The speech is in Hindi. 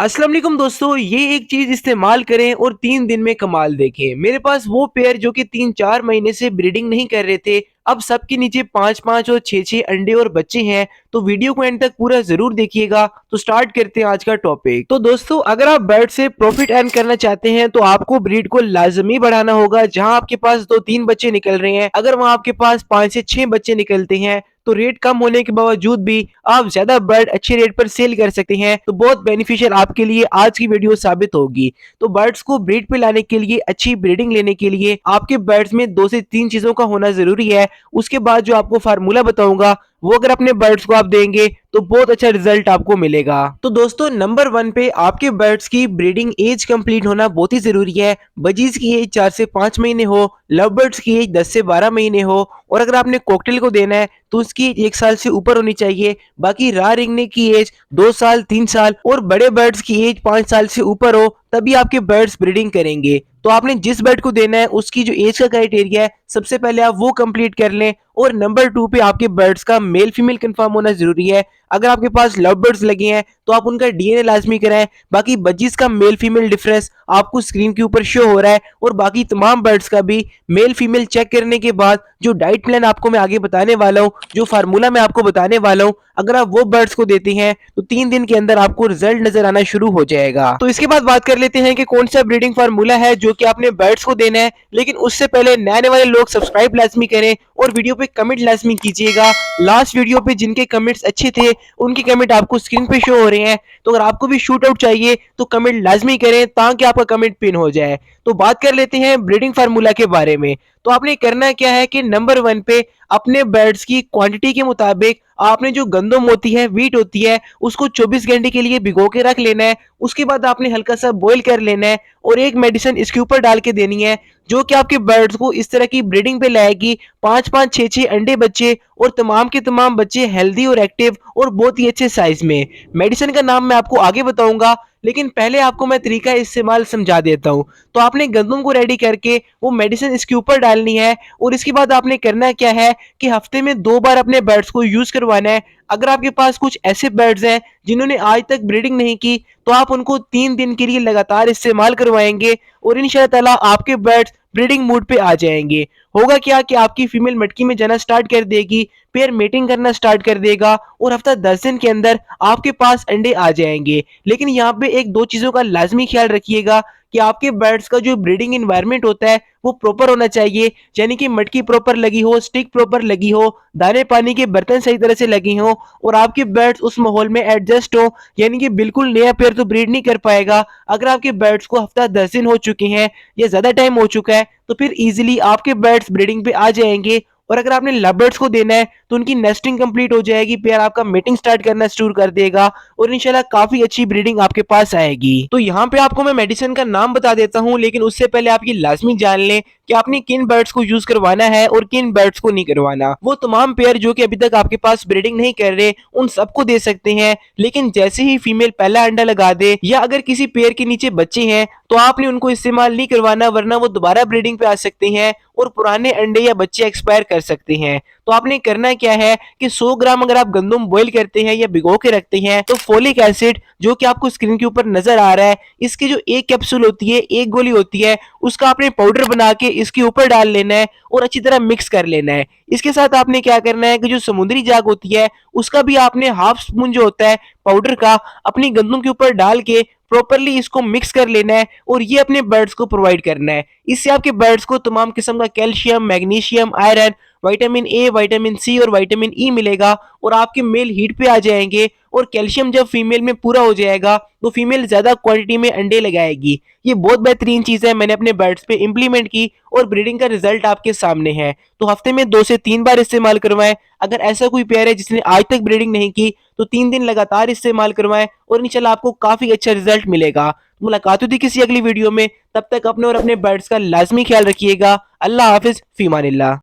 अस्सलाम वालेकुम दोस्तों, ये एक चीज इस्तेमाल करें और 3 दिन में कमाल देखें। मेरे पास वो पेयर जो कि 3-4 महीने से ब्रीडिंग नहीं कर रहे थे, अब सबके नीचे 5-5 और 6-6 अंडे और बच्चे हैं। तो वीडियो को एंड तक पूरा जरूर देखिएगा। तो स्टार्ट करते हैं आज का टॉपिक। तो दोस्तों, अगर आप बर्ड से प्रॉफिट अर्न करना चाहते हैं तो आपको ब्रीड को लाजमी बढ़ाना होगा। जहां आपके पास 2-3 बच्चे निकल रहे हैं, अगर वहां आपके पास 5 से 6 बच्चे निकलते हैं तो रेट कम होने के बावजूद भी आप ज्यादा बर्ड अच्छे रेट पर सेल कर सकते हैं। तो बहुत बेनिफिशियल आपके लिए आज की वीडियो साबित होगी। तो बर्ड्स को ब्रीड पे लाने के लिए, अच्छी ब्रीडिंग लेने के लिए आपके बर्ड्स में 2 से 3 चीजों का होना जरूरी है। उसके बाद जो आपको फार्मूला बताऊंगा वो अगर अपने बर्ड्स को आप देंगे तो बहुत अच्छा रिजल्ट आपको मिलेगा। तो दोस्तों, नंबर 1 पे आपके बर्ड्स की ब्रीडिंग एज कंप्लीट होना बहुत ही जरूरी है। बजीज की एज 4 से 5 महीने हो, लव बर्ड्स की एज 10 से 12 महीने हो, और अगर आपने कॉकटेल को देना है तो उसकी एज 1 साल से ऊपर होनी चाहिए। बाकी रा रिंगने की एज 2 साल 3 साल और बड़े बर्ड्स की एज 5 साल से ऊपर हो, तभी आपके बर्ड्स ब्रीडिंग करेंगे। तो आपने जिस बर्ड को देना है उसकी जो एज का क्राइटेरिया है, सबसे पहले आप वो कंप्लीट कर लें। और नंबर 2 पे आपके बर्ड्स का मेल फीमेल कंफर्म होना जरूरी है। अगर आपके पास लव बर्ड्स लगे हैं तो आप उनका डीएनए लाजमी कराएं। बाकी बजीज का मेल फीमेल डिफरेंस आपको स्क्रीन के ऊपर शो हो रहा है, और बाकी तमाम बर्ड्स का भी मेल फीमेल चेक करने के बाद जो डाइट प्लान आपको मैं आगे बताने वाला हूँ, जो फार्मूला मैं आपको बताने वाला हूँ, अगर आप वो बर्ड्स को देते हैं तो 3 दिन के अंदर आपको रिजल्ट नजर आना शुरू हो जाएगा। तो इसके बाद बात कर लेते हैं कि कौन सा ब्रीडिंग फार्मूला है जो कि आपने बर्ड्स को देना है। लेकिन उससे पहले नए आने वाले लोग सब्सक्राइब लाजमी करें और वीडियो पे कमेंट लाजमी कीजिएगा। लास्ट वीडियो पे जिनके कमेंट्स अच्छे थे उनके कमेंट आपको स्क्रीन पे शो हो रहे हैं। तो अगर आपको भी शूट आउट चाहिए तो कमेंट लाजमी करें ताकि आपका कमेंट पिन हो जाए। तो बात कर लेते हैं ब्रीडिंग फार्मूला के बारे में। तो आपने करना क्या है कि नंबर 1 पे अपने बर्ड्स की क्वांटिटी के मुताबिक आपने जो गंदम होती है, वीट होती है, उसको 24 घंटे के लिए भिगो के रख लेना है। उसके बाद आपने हल्का सा बॉईल कर लेना है और एक मेडिसिन इसके ऊपर डाल के देनी है, जो कि आपके बर्ड्स को इस तरह की ब्रीडिंग पे लाएगी। 5-5 6-6 अंडे बच्चे, और तमाम के तमाम बच्चे हेल्दी और एक्टिव और बहुत ही अच्छे साइज में। मेडिसिन का नाम मैं आपको आगे बताऊंगा, लेकिन पहले आपको मैं तरीका इस्तेमाल समझा देता हूँ। तो आपने गंदम को रेडी करके वो मेडिसिन इसके ऊपर डालनी है, और इसके बाद आपने करना क्या है कि हफ्ते में 2 बार अपने बर्ड्स को यूज करवाना है। अगर आपके पास कुछ ऐसे बर्ड्स हैं जिन्होंने आज तक ब्रीडिंग नहीं की तो आप उनको 3 दिन के लिए लगातार इस्तेमाल करवाएंगे, और इंशाल्लाह ताला आपके बर्ड्स ब्रीडिंग मूड पे आ जाएंगे। होगा क्या कि आपकी फीमेल मटकी में जाना स्टार्ट कर देगी, पेयर मेटिंग करना स्टार्ट कर देगा, और हफ्ता 10 दिन के अंदर आपके पास अंडे आ जाएंगे। लेकिन यहाँ पे एक दो चीजों का लाजमी ख्याल रखिएगा कि आपके बर्ड्स का जो ब्रीडिंग इन्वायरमेंट होता है वो प्रॉपर होना चाहिए। यानी कि मटकी प्रॉपर लगी हो, स्टिक प्रॉपर लगी हो, दाने पानी के बर्तन सही तरह से लगे हो, और आपके बर्ड्स उस माहौल में एडजस्ट हो। यानी कि बिल्कुल नया पेयर तो ब्रीड नहीं कर पाएगा। अगर आपके बर्ड्स को हफ्ता 10 दिन हो चुके हैं या ज्यादा टाइम हो चुका है तो फिर इजीली आपके बर्ड्स ब्रीडिंग पे आ जाएंगे। और अगर आपने लव बर्ड्स को देना है तो उनकी नेस्टिंग कंप्लीट हो जाएगी, पेयर आपका मीटिंग स्टार्ट करना शुरू कर देगा, और इंशाल्लाह काफी अच्छी ब्रीडिंग आपके पास आएगी। तो यहाँ पे आपको मैं मेडिसिन का नाम बता देता हूँ, लेकिन उससे पहले आप ये लाजमी जान लें कि आपने किन बर्ड्स को यूज करवाना है और किन बर्ड्स को नहीं करवाना। वो तमाम पेयर जो कि अभी तक आपके पास ब्रीडिंग नहीं कर रहे उन सबको दे सकते हैं, लेकिन जैसे ही फीमेल पहला अंडा लगा दे या अगर किसी पेयर के नीचे बच्चे हैं तो आपने उनको इस्तेमाल नहीं करवाना, वरना वो दोबारा ब्रीडिंग पे आ सकते हैं और पुराने अंडे या बच्चे एक्सपायर कर सकते हैं। तो आपने करना क्या है कि 100 ग्राम अगर आप गंदम बॉईल करते हैं या भिगो के रखते हैं तो फोलिक एसिड जो कि आपको स्क्रीन के ऊपर नजर आ रहा है, इसकी जो एक कैप्सूल होती है, एक गोली होती है, उसका आपने पाउडर बना के इसके ऊपर डाल लेना है और अच्छी तरह मिक्स कर लेना है। इसके साथ आपने क्या करना है कि जो समुद्री जाग होती है उसका भी आपने हाफ स्पून जो होता है पाउडर का अपनी गंदम के ऊपर डाल के प्रॉपरली इसको मिक्स कर लेना है, और ये अपने बर्ड्स को प्रोवाइड करना है। इससे आपके बर्ड्स को तमाम किस्म का calcium, magnesium, iron, vitamin A, vitamin C और विटामिन ई मिलेगा, और आपके मेल हीट पे आ जाएंगे। और कैल्शियम जब फीमेल में पूरा हो जाएगा तो फीमेल ज्यादा क्वांटिटी में अंडे लगाएगी। ये बहुत बेहतरीन चीज है, मैंने अपने बर्ड्स पे इंप्लीमेंट की और ब्रीडिंग का रिजल्ट आपके सामने है। तो हफ्ते में 2 से 3 बार इस्तेमाल करवाएं। अगर ऐसा कोई पेयर है जिसने आज तक ब्रीडिंग नहीं की तो 3 दिन लगातार इस्तेमाल करवाएं, और इंशाल्लाह आपको काफी अच्छा रिजल्ट मिलेगा। तो मुलाकात होती किसी अगली वीडियो में, तब तक अपने और अपने बर्ड्स का लाजमी ख्याल रखिएगा। अल्लाह हाफिज, फीमानिल्लाह।